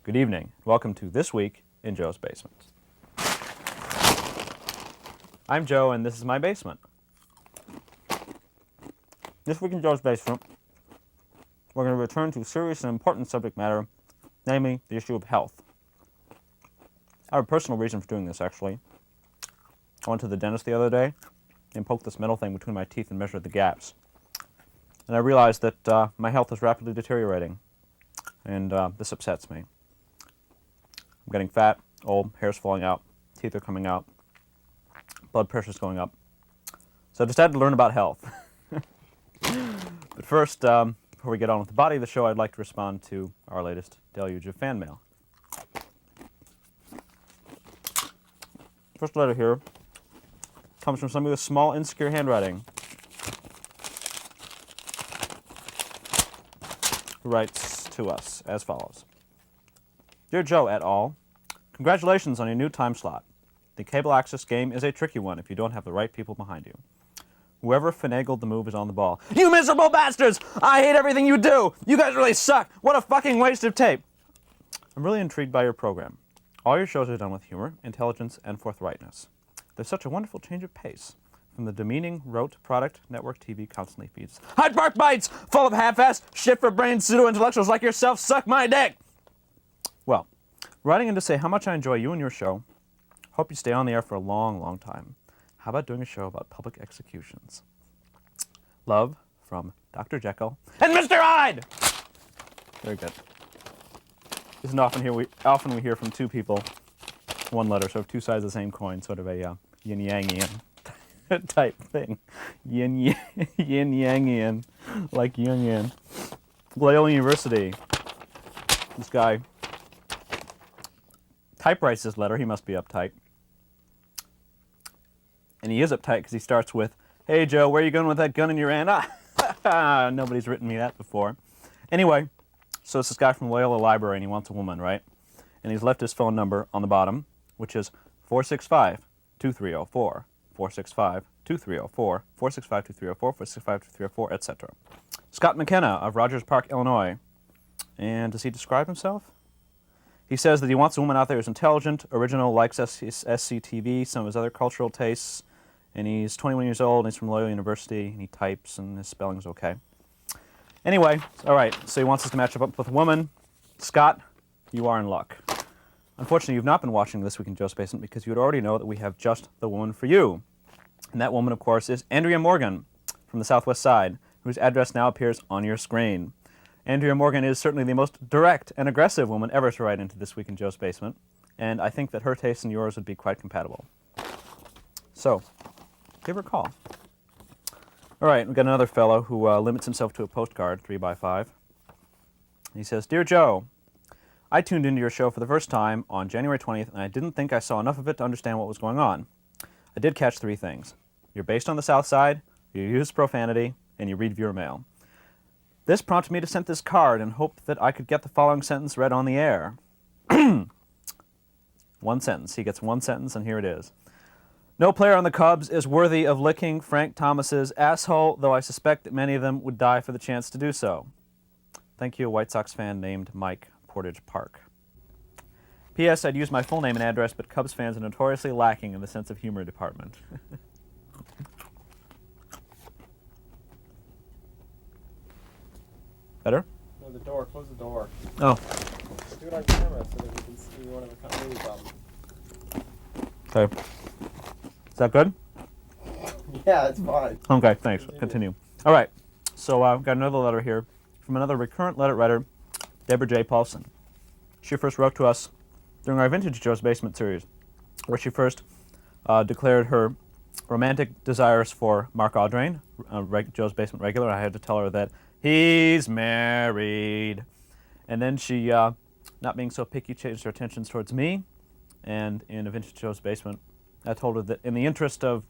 Good evening. Welcome to This Week in Joe's Basement. I'm Joe, and this is my basement. This week in Joe's Basement, we're going to return to serious and important subject matter, namely the issue of health. I have a personal reason for doing this, actually. I went to the dentist the other day and poked this metal thing between my teeth and measured the gaps. And I realized that my health is rapidly deteriorating, and this upsets me. I'm getting fat, old, hair's falling out, teeth are coming out, blood pressure's going up. So I decided to learn about health. But first, before we get on with the body of the show, I'd like to respond to our latest deluge of fan mail. First letter here comes from somebody with small, insecure handwriting, who writes to us as follows. Dear Joe et al., congratulations on your new time slot. The cable access game is a tricky one if you don't have the right people behind you. Whoever finagled the move is on the ball. You miserable bastards! I hate everything you do! You guys really suck! What a fucking waste of tape! I'm really intrigued by your program. All your shows are done with humor, intelligence, and forthrightness. There's such a wonderful change of pace from the demeaning, rote product network TV constantly feeds. Hyde Park Bites! Full of half-assed, shit-for-brain pseudo-intellectuals like yourself suck my dick! Well, writing in to say how much I enjoy you and your show. Hope you stay on the air for a long, long time. How about doing a show about public executions? Love from Dr. Jekyll and Mr. Hyde! Very good. Isn't often we hear from two people, one letter, sort of two sides of the same coin, sort of a yin-yangian type thing. Yin-yangian, like Jungian. Loyola University. This guy typewrites this letter. He must be uptight. And he is uptight because he starts with, hey, Joe, where are you going with that gun in your hand? Nobody's written me that before. Anyway, so it's this guy from Loyola Library, and he wants a woman, right? And he's left his phone number on the bottom, which is 465-2304, 465-2304, 465-2304, 465-2304, etc. Scott McKenna of Rogers Park, Illinois. And does he describe himself? He says that he wants a woman out there who's intelligent, original, likes SCTV, some of his other cultural tastes, and he's 21 years old, and he's from Loyola University, and he types, and his spelling's okay. Anyway, all right, so he wants us to match up with a woman. Scott, you are in luck. Unfortunately, you've not been watching This Week in Joe's Basement because you would already know that we have just the woman for you. And that woman, of course, is Andrea Morgan from the Southwest Side, whose address now appears on your screen. Andrea Morgan is certainly the most direct and aggressive woman ever to write into This Week in Joe's Basement, and I think that her taste and yours would be quite compatible. So, give her a call. All right, we've got another fellow who limits himself to a postcard, 3x5. He says, Dear Joe, I tuned into your show for the first time on January 20th, and I didn't think I saw enough of it to understand what was going on. I did catch three things. You're based on the South Side, you use profanity, and you read viewer mail. This prompted me to send this card and hoped that I could get the following sentence read on the air. One sentence. He gets one sentence, and here it is. No player on the Cubs is worthy of licking Frank Thomas's asshole, though I suspect that many of them would die for the chance to do so. Thank you, a White Sox fan named Mike Portage Park. P.S. I'd use my full name and address, but Cubs fans are notoriously lacking in the sense of humor department. Better? No, the door. Close the door. Oh. Just do it on camera so that we can see one of the continuity problems. Okay. Is that good? Yeah, it's fine. Okay, thanks. Continue. All right. So I've got another letter here from another recurrent letter writer, Deborah J. Paulson. She first wrote to us during our Vintage Joe's Basement series, where she first declared her romantic desires for Mark Audrain, Joe's basement regular. I had to tell her that he's married. And then she, not being so picky, changed her attentions towards me. And in A Vintage Joe's Basement, I told her that in the interest of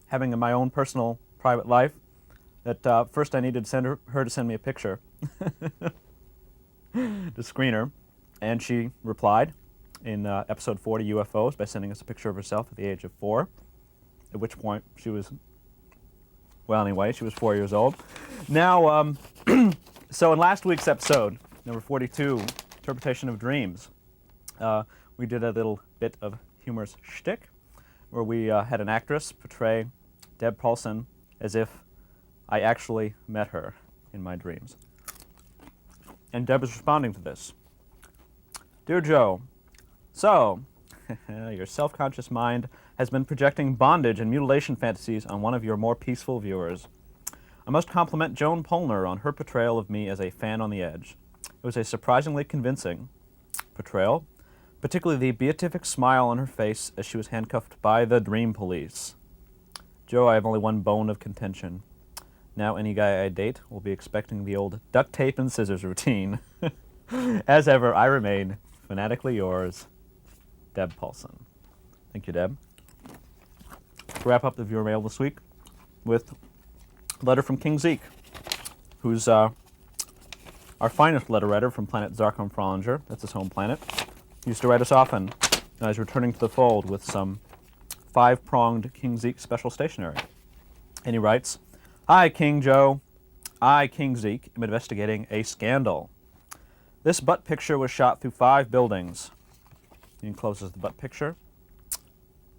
having my own personal private life, that first I needed to send her to send me a picture to screen her. And she replied in episode 40, UFOs, by sending us a picture of herself at the age of 4, at which point she was, well, anyway, she was 4 years old. Now, so in last week's episode, number 42, Interpretation of Dreams, we did a little bit of humorous shtick, where we had an actress portray Deb Paulson as if I actually met her in my dreams. And Deb is responding to this. Dear Joe, so, your self-conscious mind has been projecting bondage and mutilation fantasies on one of your more peaceful viewers. I must compliment Joan Polner on her portrayal of me as a fan on the edge. It was a surprisingly convincing portrayal, particularly the beatific smile on her face as she was handcuffed by the Dream Police. Joe, I have only one bone of contention. Now any guy I date will be expecting the old duct tape and scissors routine. As ever, I remain fanatically yours, Deb Paulson. Thank you, Deb. To wrap up the viewer mail this week with a letter from King Zeke, who's our finest letter writer from planet Zarkon Frolinger. That's his home planet. He used to write us often. Now he's returning to the fold with some 5-pronged King Zeke special stationery. And he writes, Hi, King Joe. I, King Zeke, am investigating a scandal. This butt picture was shot through 5 buildings. He encloses the butt picture.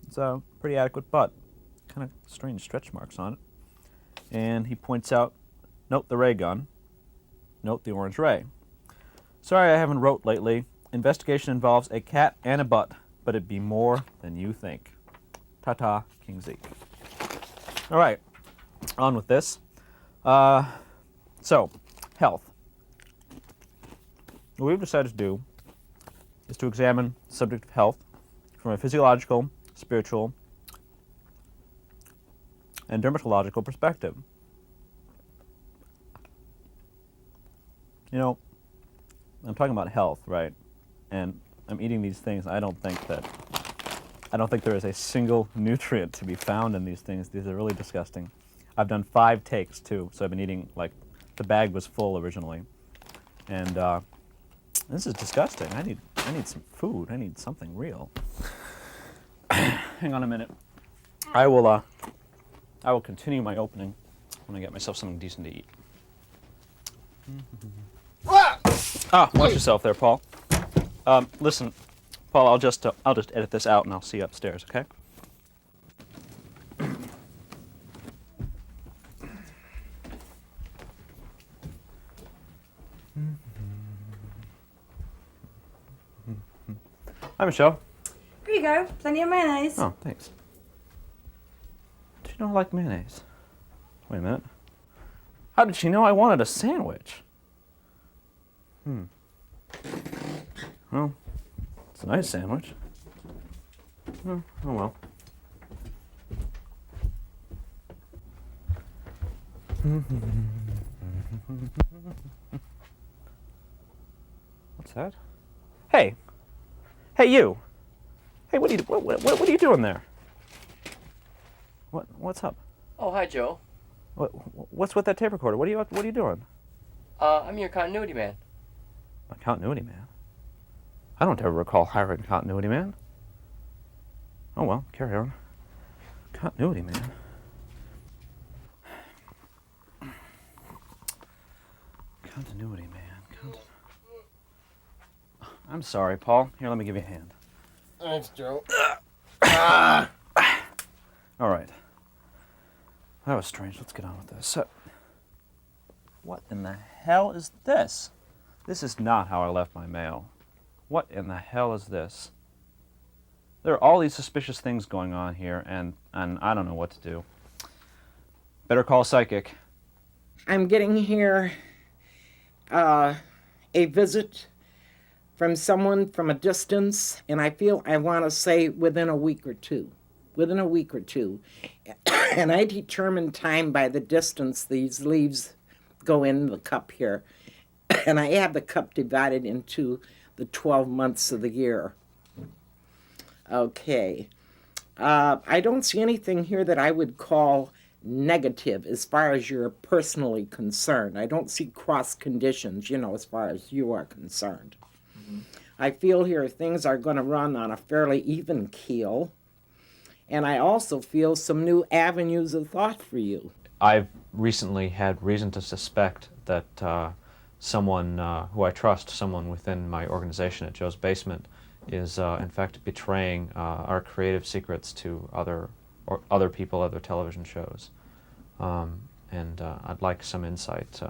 It's a pretty adequate butt. Kind of strange stretch marks on it. And he points out, note the ray gun. Note the orange ray. Sorry I haven't wrote lately. Investigation involves a cat and a butt, but it'd be more than you think. Ta-ta, King Zeke. All right, on with this. So, health. What we've decided to do is to examine the subject of health from a physiological, spiritual, and dermatological perspective. You know, I'm talking about health, right? And I'm eating these things. I don't think there is a single nutrient to be found in these things. These are really disgusting. I've done 5 takes too, so I've been eating, like, the bag was full originally. And this is disgusting. I need some food. I need something real. Hang on a minute. I will continue my opening when I get myself something decent to eat. Watch yourself there, Paul. Listen, Paul, I'll just edit this out and I'll see you upstairs, okay? Hi, Michelle. Here you go. Plenty of mayonnaise. Oh, thanks. Do you know I like mayonnaise? Wait a minute. How did she know I wanted a sandwich? Well, it's a nice sandwich. Oh well. What's that? Hey! Hey, you! Hey, what are you doing there? What's up? Oh, hi, Joe. What's with that tape recorder? What are you doing? I'm your continuity man. A continuity man? I don't ever recall hiring a continuity man. Oh well, carry on. Continuity man. Continuity man. I'm sorry, Paul. Here, let me give you a hand. Thanks, Joe. All right. That was strange. Let's get on with this. So, what in the hell is this? This is not how I left my mail. What in the hell is this? There are all these suspicious things going on here, and I don't know what to do. Better call a psychic. I'm getting here a visit from someone from a distance, and I feel I want to say within a week or two. Within a week or two. And I determine time by the distance these leaves go in the cup here. And I have the cup divided into the 12 months of the year. Okay. I don't see anything here that I would call negative as far as you're personally concerned. I don't see cross conditions, as far as you are concerned. Mm-hmm. I feel here things are going to run on a fairly even keel. And I also feel some new avenues of thought for you. I've recently had reason to suspect that someone who I trust, someone within my organization at Joe's Basement, is in fact betraying our creative secrets to other people, other television shows. And I'd like some insight.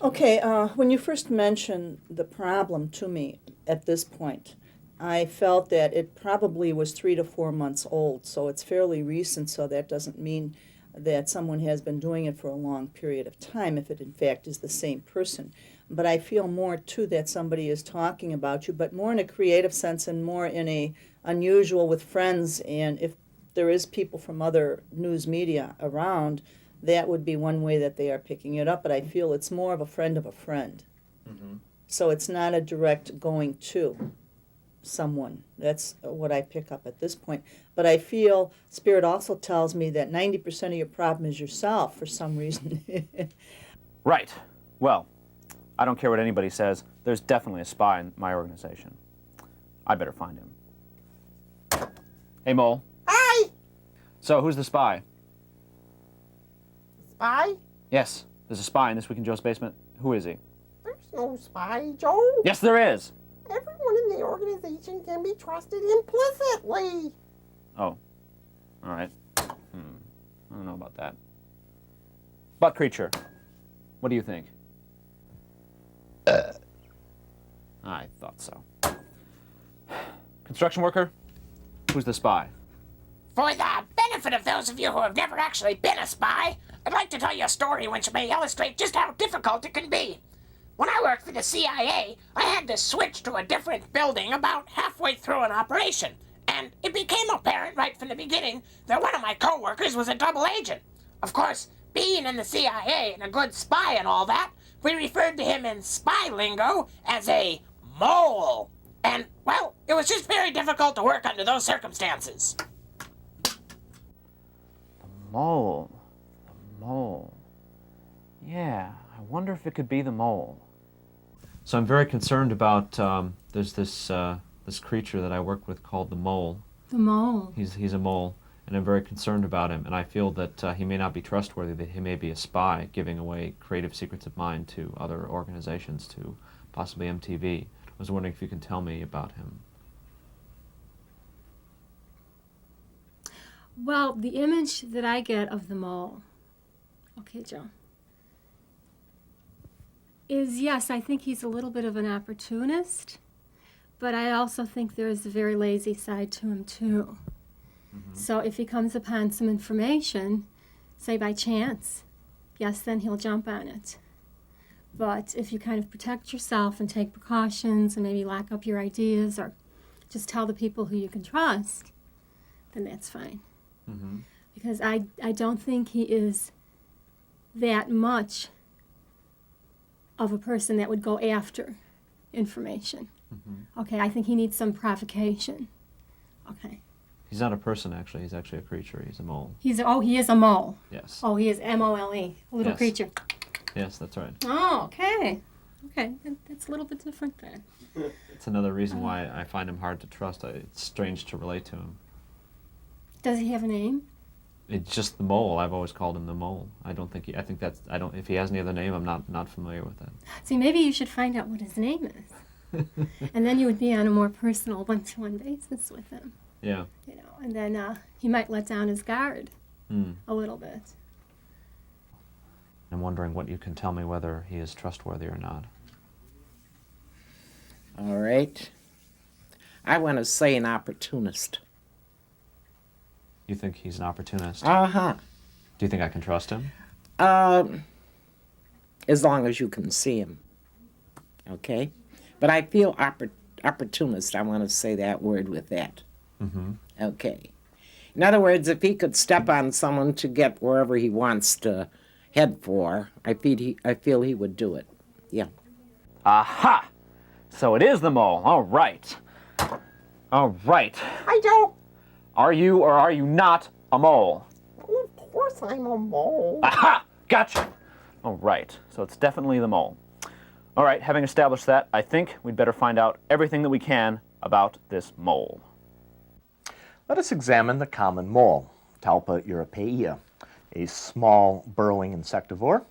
Okay, when you first mentioned the problem to me at this point, I felt that it probably was 3 to 4 months old, so it's fairly recent, so that doesn't mean that someone has been doing it for a long period of time, if it in fact is the same person. But I feel more, too, that somebody is talking about you, but more in a creative sense and more in a unusual with friends, and if there is people from other news media around, that would be one way that they are picking it up, but I feel it's more of a friend of a friend. Mm-hmm. So it's not a direct going to someone. That's what I pick up at this point. But I feel Spirit also tells me that 90% of your problem is yourself for some reason. Right. Well, I don't care what anybody says. There's definitely a spy in my organization. I better find him. Hey, Mole. Hi! So, who's the spy? Spy? Yes, there's a spy in This Week in Joe's Basement. Who is he? There's no spy, Joe. Yes, there is! Everyone in the organization can be trusted implicitly. Oh. All right. I don't know about that. Butt creature. What do you think? I thought so. Construction worker? Who's the spy? For the benefit of those of you who have never actually been a spy, I'd like to tell you a story which may illustrate just how difficult it can be. When I worked for the CIA, I had to switch to a different building about halfway through an operation, and it became apparent right from the beginning that one of my co-workers was a double agent. Of course, being in the CIA and a good spy and all that, we referred to him in spy lingo as a mole. And, well, it was just very difficult to work under those circumstances. Mole. The mole. Yeah, I wonder if it could be the mole. So I'm very concerned about, there's this creature that I work with called the mole. The mole. He's a mole, and I'm very concerned about him, and I feel that he may not be trustworthy, that he may be a spy, giving away creative secrets of mine to other organizations, to possibly MTV. I was wondering if you can tell me about him. Well, the image that I get of the mole, okay, Joe, is yes, I think he's a little bit of an opportunist, but I also think there's a very lazy side to him, too. Mm-hmm. So if he comes upon some information, say by chance, yes, then he'll jump on it. But if you kind of protect yourself and take precautions and maybe lock up your ideas or just tell the people who you can trust, then that's fine. Mm-hmm. Because I don't think he is that much of a person that would go after information. Mm-hmm. Okay, I think he needs some provocation. Okay. He's not a person, actually. He's actually a creature. He's a mole. He is a mole. Yes. Oh, he is M-O-L-E, a little Yes. creature. Yes, that's right. Oh, okay. Okay, that's a little bit different then. It's another reason why I find him hard to trust. It's strange to relate to him. Does he have a name? It's just the mole. I've always called him the mole. If he has any other name, I'm not familiar with that. See, maybe you should find out what his name is. And then you would be on a more personal one-to-one basis with him. Yeah. And then he might let down his guard a little bit. I'm wondering what you can tell me whether he is trustworthy or not. All right. I want to say an opportunist. You think he's an opportunist? Uh-huh. Do you think I can trust him? As long as you can see him. Okay? But I feel opportunist. I want to say that word with that. Okay. In other words, if he could step on someone to get wherever he wants to head for, I feel he would do it. Yeah. Aha! So it is the mole. All right. All right. Hi, Joe. Are you or are you not a mole? Well, of course I'm a mole. Aha! Gotcha! All right. So it's definitely the mole. All right. Having established that, I think we'd better find out everything that we can about this mole. Let us examine the common mole, Talpa europaea, a small burrowing insectivore.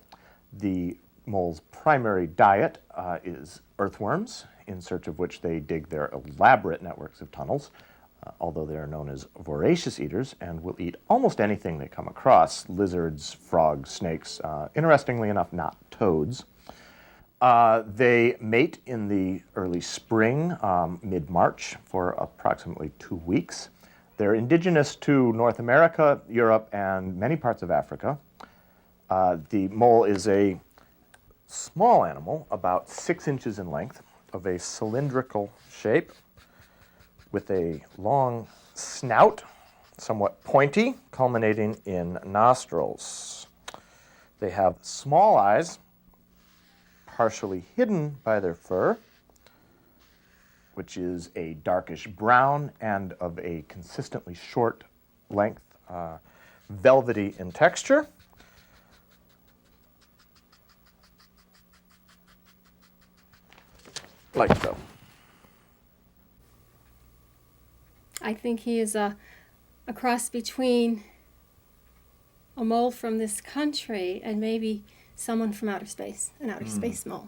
The mole's primary diet is earthworms, in search of which they dig their elaborate networks of tunnels, although they are known as voracious eaters and will eat almost anything they come across: lizards, frogs, snakes, interestingly enough, not toads. They mate in the early spring, mid-March, for approximately 2 weeks. They're indigenous to North America, Europe, and many parts of Africa. The mole is a small animal, about 6 inches in length, of a cylindrical shape, with a long snout, somewhat pointy, culminating in nostrils. They have small eyes, partially hidden by their fur, which is a darkish brown and of a consistently short length, velvety in texture. Like so. I think he is a cross between a mole from this country and maybe someone from outer space, an outer space mole.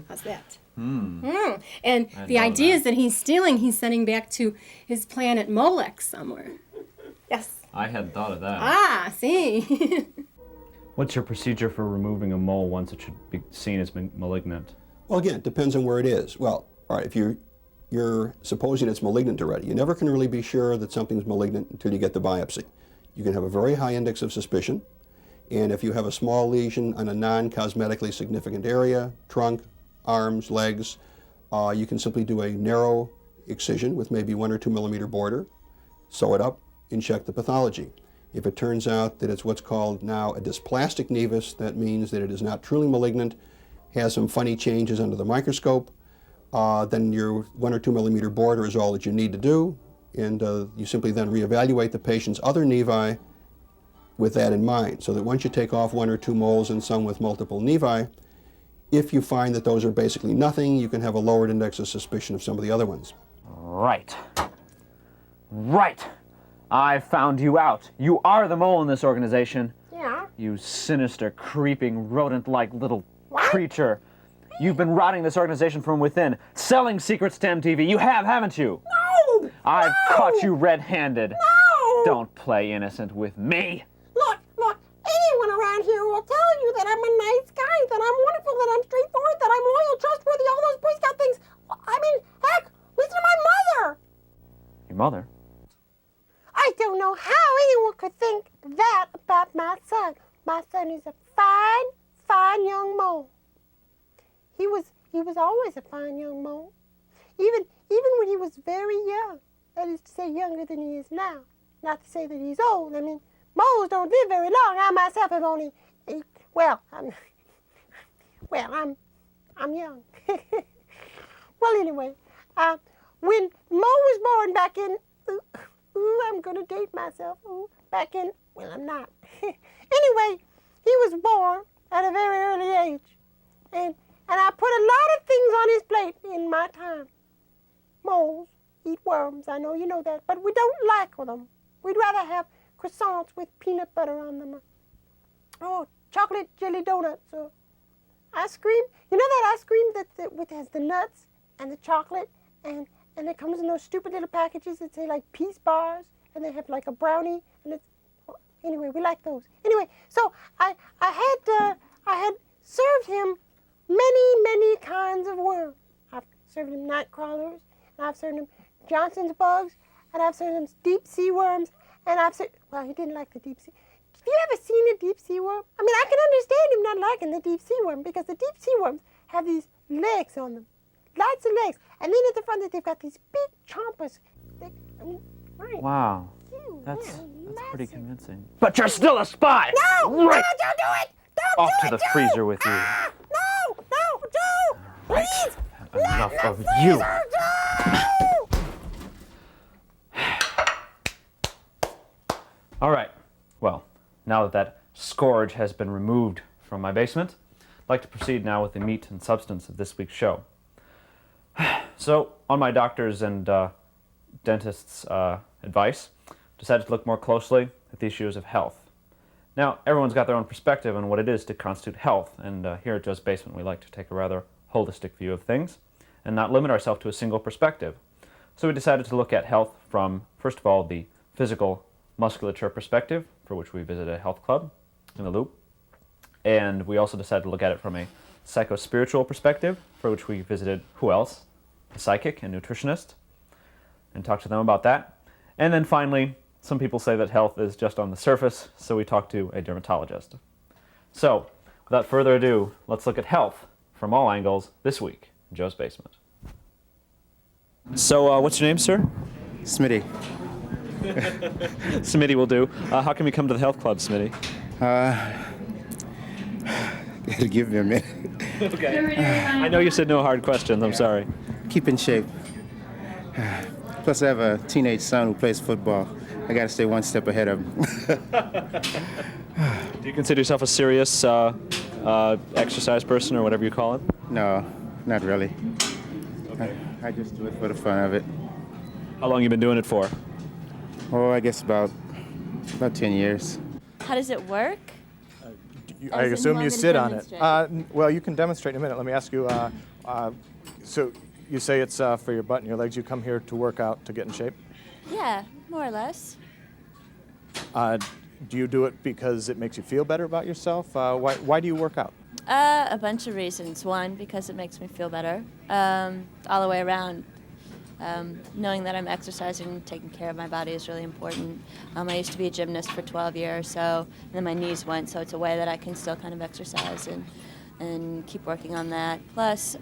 How's that? And the idea is that he's sending back to his planet Molech somewhere. Yes. I hadn't thought of that. Ah, see. What's your procedure for removing a mole once it should be seen as malignant? Well, again, it depends on where it is. Well, all right, if you're supposing it's malignant already, you never can really be sure that something's malignant until you get the biopsy. You can have a very high index of suspicion, and if you have a small lesion on a non-cosmetically significant area, trunk, arms, legs, you can simply do a narrow excision with maybe 1 or 2 millimeter border, sew it up, and check the pathology. If it turns out that it's what's called now a dysplastic nevus, that means that it is not truly malignant, has some funny changes under the microscope, then your 1 or 2 millimeter border is all that you need to do, and you simply then reevaluate the patient's other nevi with that in mind, so that once you take off 1 or 2 moles and some with multiple nevi, if you find that those are basically nothing, you can have a lowered index of suspicion of some of the other ones. Right. Right. I found you out. You are the mole in this organization. Yeah. You sinister, creeping, rodent-like little creature. You've been rotting this organization from within, selling secrets to MTV. You have, haven't you? No! I've caught you red-handed. No! Don't play innocent with me. Look, anyone around here will tell you that I'm a nice guy, that I'm wonderful, that I'm straightforward, that I'm loyal, trustworthy, all those Boy Scout things. I mean, heck, listen to my mother. Your mother? I don't know how anyone could think that about my son. My son is a fine, fine young mole. He was always a fine young mole. Even when he was very young. That is to say, younger than he is now. Not to say that he's old. I mean, moles don't live very long. I myself have only, I'm young. Well, anyway, when Mo was born back in, I'm gonna date myself. I'm not. Anyway, he was born at a very early age, and I put a lot of things on his plate in my time. Moles eat worms. I know you know that, but we don't like them. We'd rather have croissants with peanut butter on them. Oh, chocolate jelly donuts. Or ice cream. You know that ice cream that has the nuts and the chocolate, and it comes in those stupid little packages that say like Peace bars, and they have like a brownie, and it's anyway, we like those. Anyway, so I had served him many kinds of worms. I've served him night crawlers, and I've served him Johnson's bugs, and I've served him deep sea worms, and well, he didn't like the deep sea. Have you ever seen a deep sea worm? I mean, I can understand him not liking the deep sea worm, because the deep sea worms have these legs on them, lots of legs. And then at the front, they've got these big chompers. Right. Wow. That's pretty Massive. convincing. But you're still a spy! No! No, Right. don't do it! Don't Off do to it, the Joe! freezer with you. Ah, no! No, Joe! Right. Please! Enough Not of the you. freezer, Joe! All right. Well, now that scourge has been removed from my basement, I'd like to proceed now with the meat and substance of this week's show. So, on my doctor's and dentist's advice, decided to look more closely at the issues of health. Now, everyone's got their own perspective on what it is to constitute health, and here at Joe's Basement we like to take a rather holistic view of things and not limit ourselves to a single perspective. So we decided to look at health from, first of all, the physical musculature perspective, for which we visited a health club in the Loop, and we also decided to look at it from a psycho-spiritual perspective, for which we visited, who else? A psychic and nutritionist, and talked to them about that. And then finally, some people say that health is just on the surface, so we talked to a dermatologist. So, without further ado, let's look at health from all angles this week in Joe's Basement. So, what's your name, sir? Smitty. Smitty will do. How can we come to the health club, Smitty? Give me a minute. Okay. I know you said no hard questions. I'm sorry. Keep in shape. Plus, I have a teenage son who plays football. I got to stay one step ahead of him. Do you consider yourself a serious exercise person or whatever you call it? No, not really. Okay. I just do it for the fun of it. How long you been doing it for? Oh, I guess about 10 years. How does it work? I As in assume you you want me to sit on it. demonstrate? Well, you can demonstrate in a minute. Let me ask you, so you say it's for your butt and your legs. You come here to work out to get in shape? Yeah, more or less. Do you do it because it makes you feel better about yourself? Why do you work out? A bunch of reasons. One, because it makes me feel better. All the way around. Knowing that I'm exercising and taking care of my body is really important. I used to be a gymnast for 12 years, so and then my knees went, so it's a way that I can still kind of exercise and keep working on that. Plus,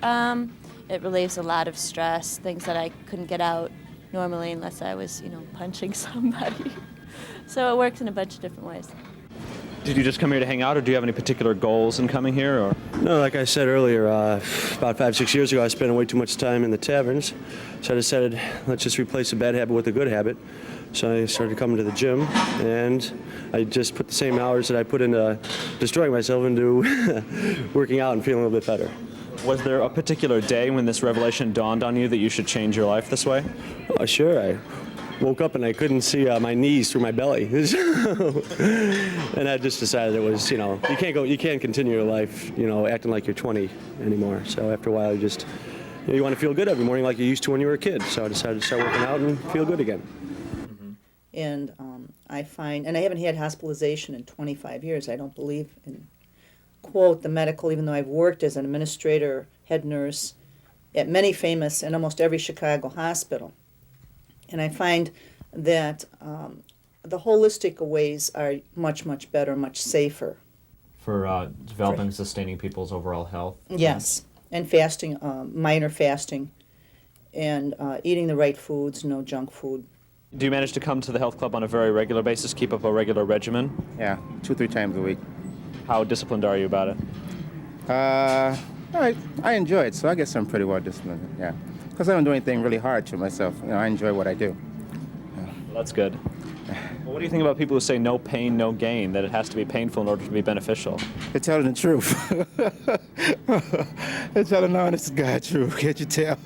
it relieves a lot of stress, things that I couldn't get out normally unless I was, punching somebody. So it works in a bunch of different ways. Did you just come here to hang out, or do you have any particular goals in coming here? Or No, like I said earlier, about 5-6 years ago, I spent way too much time in the taverns. So I decided, let's just replace a bad habit with a good habit. So I started coming to the gym, and I just put the same hours that I put into destroying myself into working out and feeling a little bit better. Was there a particular day when this revelation dawned on you that you should change your life this way? Oh, sure. I woke up and I couldn't see my knees through my belly. And I just decided it was, you can't continue your life, acting like you're 20 anymore. So after a while, you want to feel good every morning like you used to when you were a kid. So I decided to start working out and feel good again. And I find, and I haven't had hospitalization in 25 years. I don't believe in, quote, the medical, even though I've worked as an administrator, head nurse, at many famous and almost every Chicago hospital. And I find that the holistic ways are much, much better, much safer. For developing and sustaining people's overall health? Yes, and fasting, minor fasting, and eating the right foods, no junk food. Do you manage to come to the health club on a very regular basis, keep up a regular regimen? Yeah, 2-3 times a week. How disciplined are you about it? I enjoy it, so I guess I'm pretty well disciplined, yeah. Because I don't do anything really hard to myself. I enjoy what I do. Well, that's good. Well, what do you think about people who say no pain, no gain, that it has to be painful in order to be beneficial? They're telling the truth. They're telling the honest to God truth, can't you tell?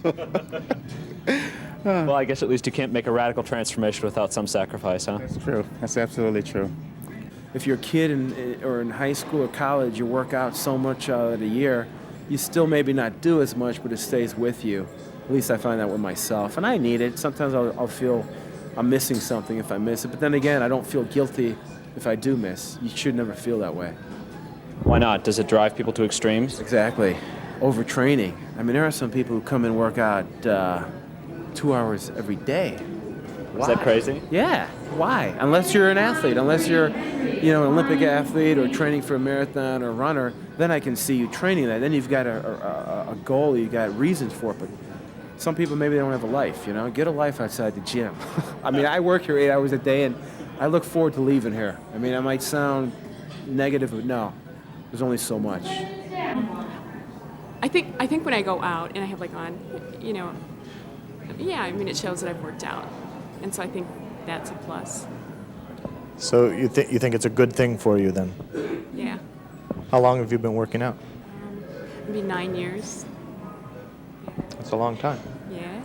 Well, I guess at least you can't make a radical transformation without some sacrifice, huh? That's true. That's absolutely true. If you're a kid or in high school or college, you work out so much out of the year, you still maybe not do as much, but it stays with you. At least I find that with myself. And I need it. Sometimes I'll feel I'm missing something if I miss it. But then again, I don't feel guilty if I do miss. You should never feel that way. Why not? Does it drive people to extremes? Exactly. Overtraining. I mean, there are some people who come and work out 2 hours every day. Is that crazy? Yeah. Why? Unless you're an athlete, unless you're, an Olympic athlete or training for a marathon or runner, then I can see you training that. Then you've got a goal, you've got reasons for it. But some people, maybe they don't have a life, you know? Get a life outside the gym. I mean, I work here 8 hours a day, and I look forward to leaving here. I mean, I might sound negative, but no, there's only so much. I think when I go out and I have like on, you know, yeah, I mean, it shows that I've worked out. And so I think that's a plus. So you think it's a good thing for you then? Yeah. How long have you been working out? Maybe 9 years. That's a long time. Yeah.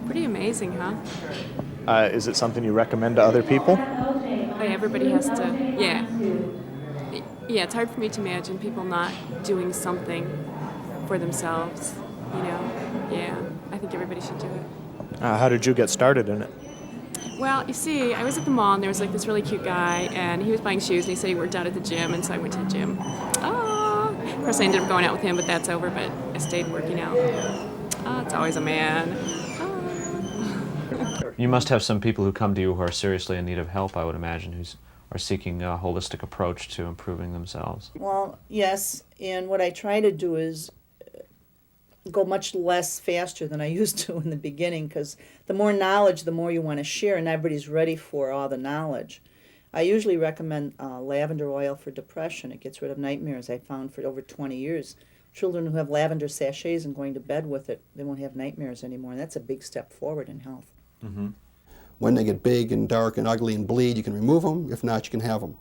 Pretty amazing, huh? Is it something you recommend to other people? Like everybody has to, yeah. Yeah, it's hard for me to imagine people not doing something for themselves, you know? Yeah, I think everybody should do it. How did you get started in it? Well, you see, I was at the mall and there was like this really cute guy and he was buying shoes and he said he worked out at the gym, and so I went to the gym. Oh, of course I ended up going out with him, but that's over, but I stayed working out. Oh, it's always a man. You must have some people who come to you who are seriously in need of help, I would imagine, who are seeking a holistic approach to improving themselves. Well, yes, and what I try to do is go much less faster than I used to in the beginning, because the more knowledge, the more you want to share, and everybody's ready for all the knowledge. I usually recommend lavender oil for depression. It gets rid of nightmares. I found for over 20 years, children who have lavender sachets and going to bed with it, they won't have nightmares anymore, and that's a big step forward in health. Mm-hmm. When they get big and dark and ugly and bleed, you can remove them. If not, you can have them.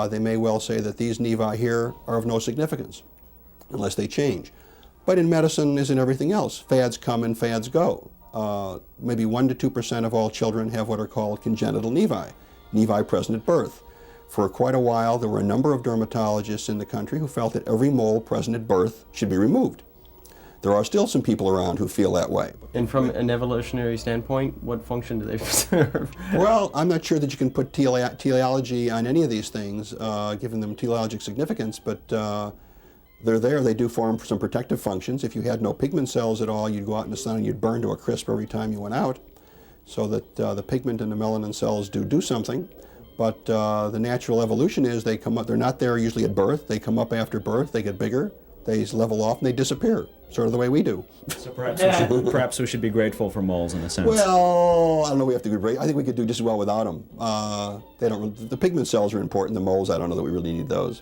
They may well say that these nevi here are of no significance unless they change. But in medicine, as in everything else, fads come and fads go. Maybe 1% to 2% of all children have what are called congenital nevi present at birth. For quite a while, there were a number of dermatologists in the country who felt that every mole present at birth should be removed. There are still some people around who feel that way. And from an evolutionary standpoint, what function do they serve? Well, I'm not sure that you can put teleology on any of these things, giving them teleologic significance, but they're there. They do form some protective functions. If you had no pigment cells at all, you'd go out in the sun and you'd burn to a crisp every time you went out, so that the pigment and the melanin cells do something. But the natural evolution is they come up, they're not there usually at birth. They come up after birth, they get bigger, they level off, and they disappear. Sort of the way we do. So perhaps we should be grateful for moles in a sense. Well, I don't know. We have to be great. I think we could do just as well without them. The pigment cells are important. The moles, I don't know that we really need those.